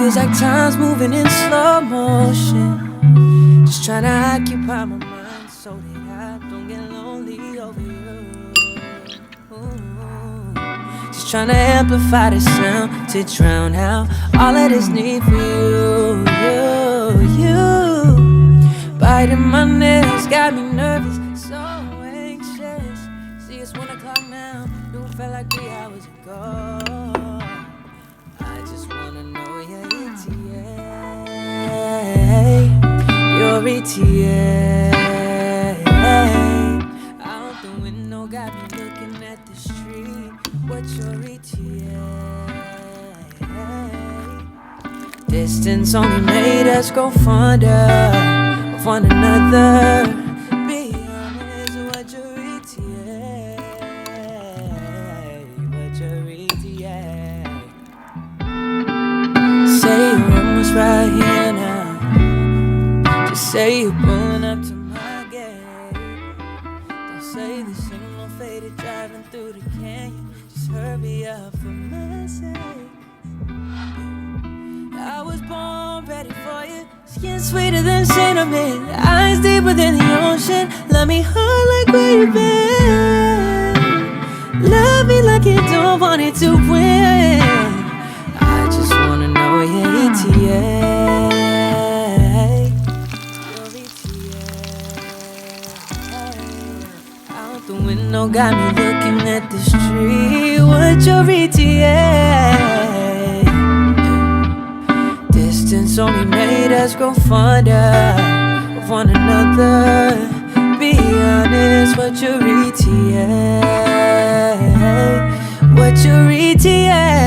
Feels like time's moving in slow motion. Just trying to occupy my mind so that I don't get lonely over you. Just trying to amplify the sound to drown out all of this need for you. Biting my nails got me nervous, so anxious. See, it's 1 o'clock now. Knew it felt like 3 hours ago. I just wanna know your ETA. Your ETA. Out the window got me looking at the street. What's your ETA? Distance only made us grow fonder of one another. Be honest, what's your ETA? What's your ETA? Say you're almost right here now. Just say you're pulling up to my gate. Don't say this ain't no faded driving through the canyon. Just hurry up for my sake. I was born ready for you. Skin sweeter than cinnamon, eyes deeper than the ocean. Love me hard like where you been. Love me like you don't want it to win. I just wanna know your ETA. Your ETA. Out the window got me looking at the street. What's your ETA? Distance only made us grow fonder of one another. Be honest, what's your ETA? What's your ETA?